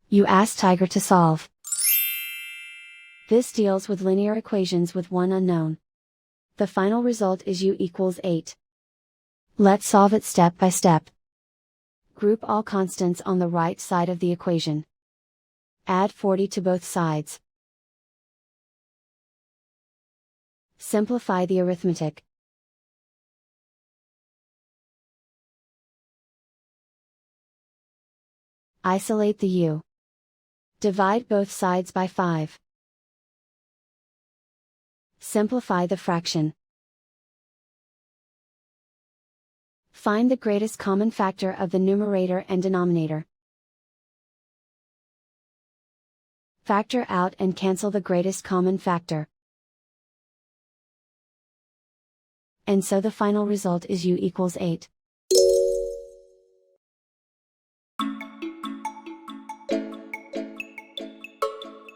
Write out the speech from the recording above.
You ask Tiger to solve. This deals with linear equations with one unknown. The final result is u equals 8. Let's solve it step by step. Group all constants on the right side of the equation. Add 40 to both sides. Simplify the arithmetic. Isolate the u. Divide both sides by 5. Simplify the fraction. Find the greatest common factor of the numerator and denominator. Factor out and cancel the greatest common factor. And so the final result is u equals 8.